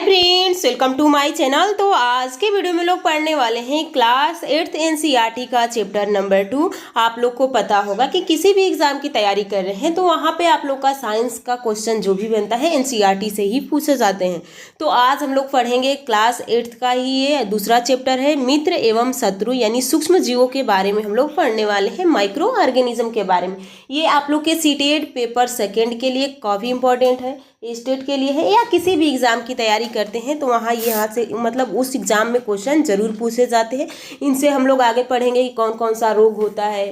Friends, welcome to my channel. तो आज के वीडियो में लोग पढ़ने वाले हैं क्लास 8th एनसीईआरटी का चैप्टर नंबर 2। आप लोग को पता होगा कि किसी भी एग्जाम की तैयारी कर रहे हैं तो वहाँ पे आप लोग का साइंस का क्वेश्चन जो भी बनता है एनसीईआरटी से ही पूछे जाते हैं। तो आज हम लोग पढ़ेंगे क्लास 8th का ही ये दूसरा चैप्टर है, मित्र एवं शत्रु यानी सूक्ष्म जीवों के बारे में हम लोग पढ़ने वाले हैं, माइक्रो ऑर्गेनिज्म के बारे में। ये आप लोग के सीटेट पेपर सेकेंड के लिए काफ़ी इंपॉर्टेंट है, स्टेट के लिए है, या किसी भी एग्ज़ाम की तैयारी करते हैं तो वहाँ यहाँ से मतलब उस एग्ज़ाम में क्वेश्चन जरूर पूछे जाते हैं। इनसे हम लोग आगे पढ़ेंगे कि कौन कौन सा रोग होता है,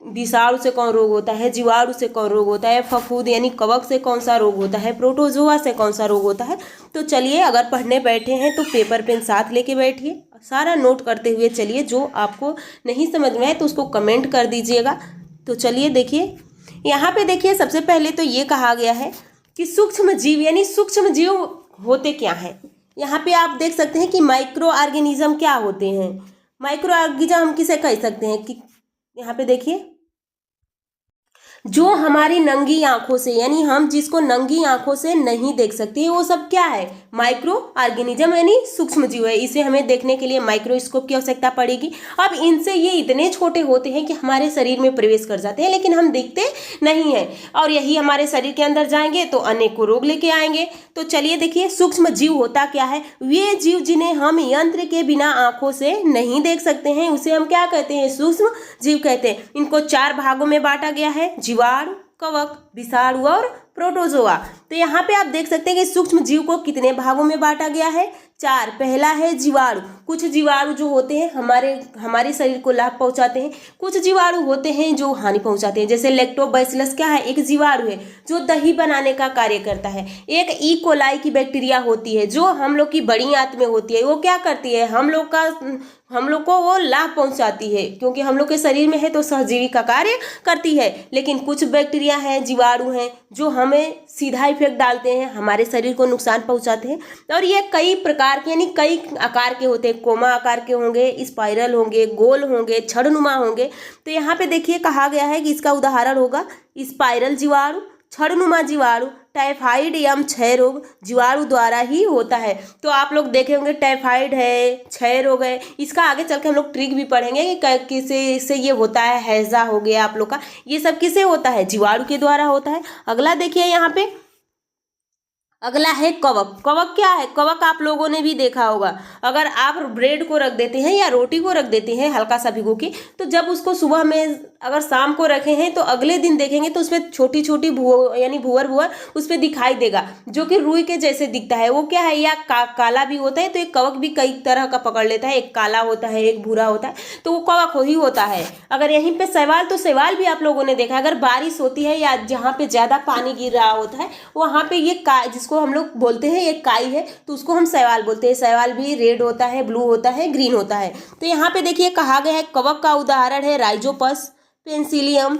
विषाणु से कौन रोग होता है, जीवाणु से कौन रोग होता है, फफूंद यानी कवक से कौन सा रोग होता है, प्रोटोजोआ से कौन सा रोग होता है। तो चलिए, अगर पढ़ने बैठे हैं तो पेपर पेन साथ लेके बैठिए, सारा नोट करते हुए चलिए। जो आपको नहीं समझ में आए तो उसको कमेंट कर दीजिएगा। तो चलिए देखिए, यहाँ पे देखिए, सबसे पहले तो ये कहा गया है कि सूक्ष्म जीव यानी सूक्ष्म जीव होते क्या हैं। यहाँ पे आप देख सकते हैं कि माइक्रो ऑर्गेनिज्म क्या होते हैं। माइक्रो ऑर्गेनिज्म हम किसे कह सकते हैं कि यहाँ पे देखिए, जो हमारी नंगी आंखों से यानी हम जिसको नंगी आंखों से नहीं देख सकते वो सब क्या है, माइक्रो ऑर्गेनिज्म यानी सूक्ष्म जीव है। इसे हमें देखने के लिए माइक्रोस्कोप की आवश्यकता पड़ेगी। अब इनसे ये इतने छोटे होते हैं कि हमारे शरीर में प्रवेश कर जाते हैं, लेकिन हम दिखते नहीं हैं, और यही हमारे शरीर के अंदर जाएंगे तो अनेकों रोग लेके आएंगे। तो चलिए देखिए, सूक्ष्म जीव होता क्या है। वे जीव जिन्हें हम यंत्र के बिना आंखों से नहीं देख सकते हैं उसे हम क्या कहते हैं, सूक्ष्म जीव कहते हैं। इनको 4 भागों में बांटा गया है, जीवाणु, कवक, विषाणु और प्रोटोजोआ। तो यहाँ पे आप देख सकते हैं कि सूक्ष्म जीव को कितने भागों में बांटा गया है, 4। पहला है जीवाणु। कुछ जीवाणु जो होते हैं हमारे शरीर को लाभ पहुंचाते हैं, कुछ जीवाणु होते हैं जो हानि पहुंचाते हैं। जैसे लैक्टोबैसिलस क्या है, एक जीवाणु है जो दही बनाने का कार्य करता है। एक ई कोलाई की बैक्टीरिया होती है जो हम लोग की बड़ी आंत में होती है। वो क्या करती है, हम लोग को वो लाभ पहुंचाती है, क्योंकि हम लोग के शरीर में है तो सहजीवी का कार्य करती है। लेकिन कुछ बैक्टीरिया हैं, जीवाणु हैं जो हमें सीधा इफेक्ट डालते हैं, हमारे शरीर को नुकसान पहुंचाते हैं। और ये कई प्रकार के यानी कई आकार के होते हैं, कोमा आकार के होंगे, स्पाइरल होंगे, गोल होंगे, छड़नुमा होंगे। तो यहाँ पे देखिए कहा गया है कि इसका उदाहरण होगा स्पाइरल जीवाणु, छड़नुमा जीवाणु, टाइफाइड एवं क्षय रोग जीवाणु द्वारा ही होता है। तो आप लोग देखे होंगे टाइफाइड है, क्षय रोग है, इसका आगे चल के हम लोग ट्रिक भी पढ़ेंगे कि किसे ये होता है। हैजा हो गया आप लोग का, ये सब किसे होता है, जीवाणु के द्वारा होता है। अगला देखिए, यहाँ पे अगला है कवक। कवक क्या है, कवक आप लोगों ने भी देखा होगा। अगर आप ब्रेड को रख देते हैं या रोटी को रख देते हैं हल्का सा भिगो के, तो जब उसको सुबह में अगर शाम को रखे हैं तो अगले दिन देखेंगे तो उसमें छोटी छोटी यानी भुवर उस पर दिखाई देगा, जो कि रुई के जैसे दिखता है। वो क्या है, या काला भी होता है। तो एक कवक भी कई तरह का पकड़ लेता है, एक काला होता है, एक भूरा होता है, तो वो कवक ही होता है। अगर यहीं पे शैवाल, तो शैवाल भी आप लोगों ने देखा, अगर बारिश होती है या जहाँ पे ज्यादा पानी गिर रहा होता है वहाँ पे ये जिसको हम लोग बोलते हैं एक काई है, तो उसको हम शैवाल बोलते हैं। शैवाल भी रेड होता है, ब्लू होता है, ग्रीन होता है। तो यहाँ पे देखिए कहा गया है कवक का उदाहरण है राइजोपस, पेंसिलियम,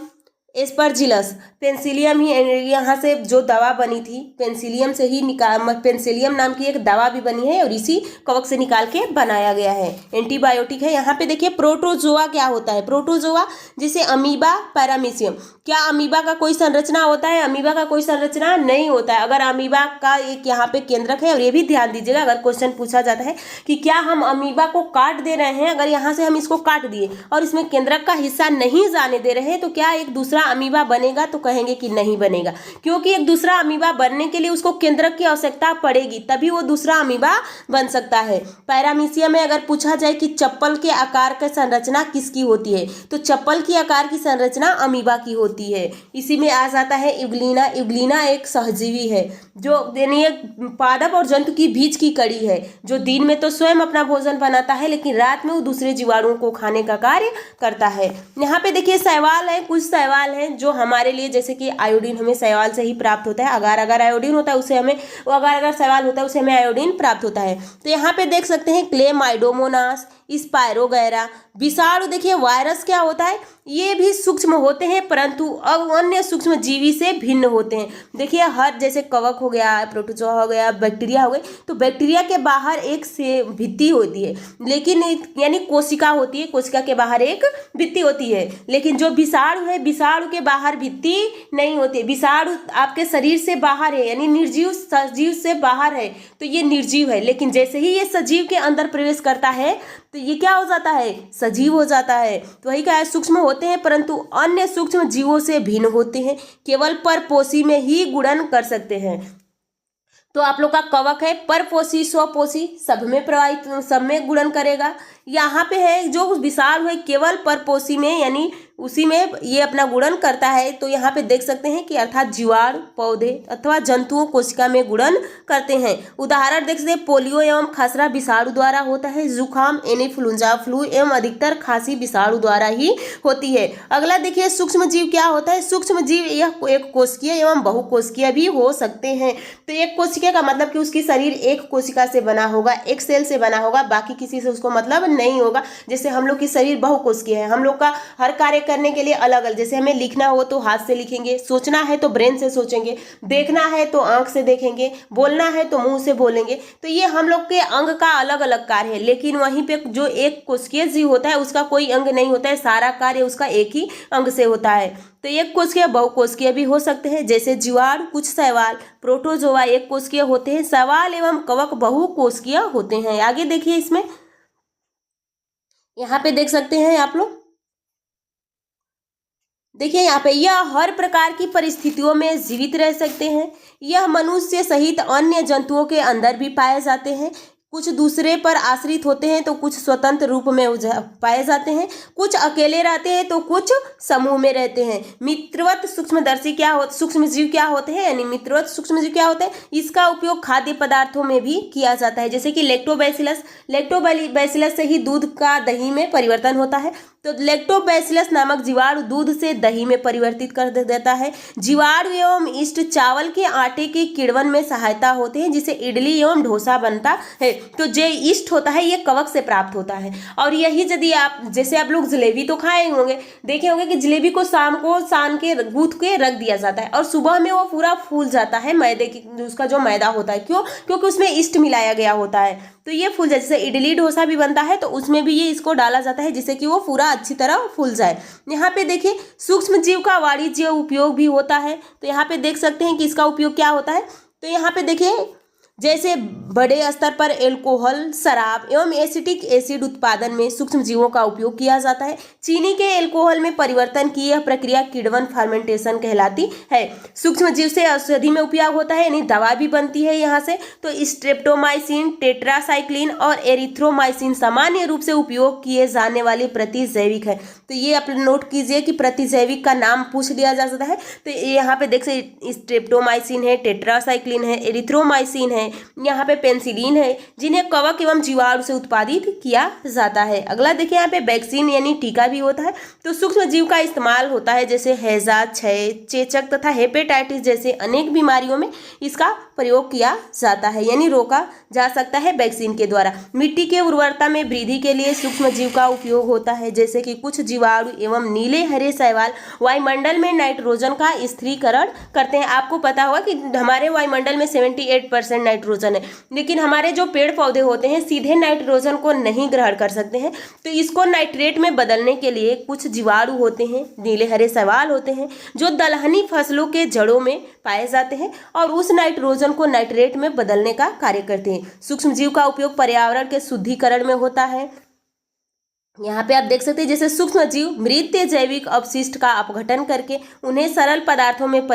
एस्परजिलस। पेंसिलियम ही यहाँ से जो दवा बनी थी, पेंसिलियम से ही पेंसिलियम नाम की एक दवा भी बनी है और इसी कवक से निकाल के बनाया गया है, एंटीबायोटिक है। यहाँ पे देखिए प्रोटोजोआ क्या होता है, प्रोटोजोआ जैसे अमीबा, पैरामीशियम। क्या अमीबा का कोई संरचना होता है, अमीबा का कोई संरचना नहीं होता है। अगर अमीबा का एक यहाँ पे केंद्रक है, और ये भी ध्यान दीजिएगा, अगर क्वेश्चन पूछा जाता है कि क्या हम अमीबा को काट दे रहे हैं, अगर यहाँ से हम इसको काट दिए और इसमें केंद्रक का हिस्सा नहीं जाने दे रहे हैं तो क्या एक दूसरा अमीबा बनेगा, तो कहेंगे कि नहीं बनेगा, क्योंकि एक दूसरा अमीबा बनने के लिए उसको केंद्रक की आवश्यकता पड़ेगी, तभी वो दूसरा अमीबा बन सकता है। पैरामीशियम में अगर पूछा जाए कि चप्पल के आकार की संरचना किसकी होती है, तो चप्पल की आकार की संरचना अमीबा की होती है। इसी में आ जाता है यूग्लिना। यूग्लिना एक सहजीवी है जो यानी एक पादप और जंतु की बीच की कड़ी है, जो दिन में तो स्वयं अपना भोजन बनाता है लेकिन रात में वो दूसरे जीवाणुओं को खाने का कार्य करता है। यहाँ पे देखिए शैवाल है, कुछ शैवाल हैं जो हमारे लिए, जैसे कि आयोडीन हमें शैवाल से ही प्राप्त होता है। अगर आयोडीन होता है उसे हमें, अगर शैवाल होता है उसे हमें आयोडीन प्राप्त होता है। तो यहाँ पे देख सकते हैं क्लेमाइडोमोनास, स्पायरोगैरा, विषाणु देखिए वायरस क्या होता है, ये भी सूक्ष्म होते हैं परंतु अब अन्य सूक्ष्म जीवी से भिन्न होते हैं। देखिए हर जैसे कवक हो गया, प्रोटोजोआ हो गया, बैक्टीरिया हो गए, तो बैक्टीरिया के बाहर एक से भित्ति होती है, लेकिन यानी कोशिका होती है, कोशिका के बाहर एक भित्ति होती है। लेकिन जो विषाणु है, विषाणु के बाहर भित्ति नहीं होती है। विषाणु आपके शरीर से बाहर है, यानी निर्जीव सजीव से बाहर है, तो ये निर्जीव है। लेकिन जैसे ही ये सजीव के अंदर प्रवेश करता है तो ये क्या हो जाता है, सजीव हो जाता है। तो वही क्या है, सूक्ष्म होते हैं परंतु अन्य सूक्ष्म जीवों से भिन्न होते हैं, केवल परपोषी में ही गुणन कर सकते हैं। तो आप लोग का कवक है परपोषी, स्वपोषी, सब में प्रवाहित, सब में गुणन करेगा। यहाँ पे है जो विषाणु है केवल परपोषी में, यानी उसी में ये अपना गुणन करता है। तो यहाँ पे देख सकते हैं कि अर्थात जीवाणु, पौधे अथवा जंतुओं कोशिका में गुणन करते हैं। उदाहरण देख सकते हैं, पोलियो एवं खसरा विषाणु द्वारा होता है, जुकाम इन्फ्लुएंजा फ्लू एवं अधिकतर खांसी विषाणु द्वारा ही होती है। अगला देखिए सूक्ष्म जीव क्या होता है। सूक्ष्म जीव यह एक कोशिकीय एवं बहुकोशिकीय भी हो सकते हैं। तो एक कोशिकीय का मतलब कि उसकी शरीर एक कोशिका से बना होगा, एक सेल से बना होगा, बाकी किसी से उसको मतलब नहीं होगा। जैसे हम लोग की शरीर बहुकोशिकीय है, हम लोग का हर कार्य करने के लिए अलग अलग, जैसे हमें लिखना हो तो हाथ से लिखेंगे, सोचना है तो ब्रेन से सोचेंगे, देखना है तो आंख से देखेंगे, बोलना है तो मुंह से बोलेंगे। तो ये हम लोग के अंग का अलग अलग कार्य है। लेकिन वहीं पे जो एक कोशिकीय जीव होता है उसका कोई अंग नहीं होता है, सारा कार्य उसका एक ही अंग से होता है। तो एक कोशिकीय बहुकोशिकीय भी हो सकते हैं, जैसे जीवाणु, कुछ शैवाल, प्रोटोजोआ एक कोशिकीय होते हैं, शैवाल एवं कवक बहुकोशिकीय होते हैं। आगे देखिए, इसमें यहाँ पे देख सकते हैं आप लोग, देखिए यहाँ पे यह हर प्रकार की परिस्थितियों में जीवित रह सकते हैं। यह मनुष्य सहित अन्य जंतुओं के अंदर भी पाए जाते हैं। कुछ दूसरे पर आश्रित होते हैं तो कुछ स्वतंत्र रूप में पाए जाते हैं, कुछ अकेले रहते हैं तो कुछ समूह में रहते हैं। मित्रवत सूक्ष्मदर्शी क्या होते, सूक्ष्म जीव क्या होते हैं, यानी मित्रवत सूक्ष्म जीव क्या होते हैं, इसका उपयोग खाद्य पदार्थों में भी किया जाता है। जैसे कि लैक्टोबैसिलस, लैक्टोबैसिलस से ही दूध का दही में परिवर्तन होता है। तो लैक्टोबैसिलस नामक जीवाणु दूध से दही में परिवर्तित कर देता है। जीवाणु एवं ईस्ट चावल के आटे के किण्वन में सहायता होते हैं, जिसे इडली एवं डोसा बनता है। तो जो ईस्ट होता है ये कवक से प्राप्त होता है। और यही यदि आप, जैसे आप लोग जलेबी तो खाए होंगे, देखे होंगे कि जलेबी को शाम को सान के गूंथ के रख दिया जाता है और सुबह में वो पूरा फूल जाता है, मैदे की, उसका जो मैदा होता है, क्यों, क्योंकि उसमें ईस्ट मिलाया गया होता है। तो ये फूल जाए, जैसे इडली डोसा भी बनता है तो उसमें भी ये इसको डाला जाता है जिससे कि वो पूरा अच्छी तरह फूल जाए। यहाँ पे देखिए सूक्ष्म जीव का वाणिज्य उपयोग भी होता है। तो यहाँ पे देख सकते हैं कि इसका उपयोग क्या होता है। तो यहाँ पे देखिए, जैसे बड़े स्तर पर एल्कोहल, शराब एवं एसिटिक एसिड उत्पादन में सूक्ष्म जीवों का उपयोग किया जाता है। चीनी के एल्कोहल में परिवर्तन की यह प्रक्रिया किण्वन फर्मेंटेशन कहलाती है। सूक्ष्म जीव से औषधि में उपयोग होता है, यानी दवा भी बनती है यहाँ से। तो स्ट्रेप्टोमाइसिन, टेट्रासाइक्लिन और एरिथ्रोमाइसिन सामान्य रूप से उपयोग किए जाने वाले प्रतिजैविक है। तो ये आप नोट कीजिए कि प्रतिजैविक का नाम पूछ लिया जा सकता है। तो यहाँ पे देख सकते स्ट्रेप्टोमाइसिन है, टेट्रासाइक्लिन है, एरिथ्रोमाइसिन है, यहाँ पे पेनिसिलिन है, जिन्हें कवक एवं जीवाणु से उत्पादित किया जाता है। अगला देखिए यहाँ पे वैक्सीन यानी टीका भी होता है। तो सूक्ष्म जीव का इस्तेमाल होता है, जैसे हैजा, क्षय, चेचक तथा हेपेटाइटिस जैसे अनेक बीमारियों में इसका प्रयोग किया जाता है, यानी रोका जा सकता है वैक्सीन के द्वारा। मिट्टी के उर्वरता में वृद्धि के लिए सूक्ष्म जीव का उपयोग होता है, जैसे कि कुछ जीवाणु एवं नीले हरे शैवाल वायुमंडल में नाइट्रोजन का स्थिरीकरण करते हैं। आपको पता होगा कि हमारे वायुमंडल में 78% नाइट्रोजन है, लेकिन हमारे जो पेड़ पौधे होते हैं सीधे नाइट्रोजन को नहीं ग्रहण कर सकते हैं। तो इसको नाइट्रेट में बदलने के लिए कुछ जीवाणु होते हैं, नीले हरे शैवाल होते हैं, जो दलहनी फसलों के जड़ों में पाए जाते हैं और उस नाइट्रोजन को नाइट्रेट में बदलने का कार्य करते हैं। सूक्ष्म जीव का उपयोग पर्यावरण के शुद्धिकरण में होता है। यहाँ पे आप देख सकते हैं, जैसे सूक्ष्म जीव मृत जैविक अपशिष्ट का अपघटन करके उन्हें सरल पदार्थों में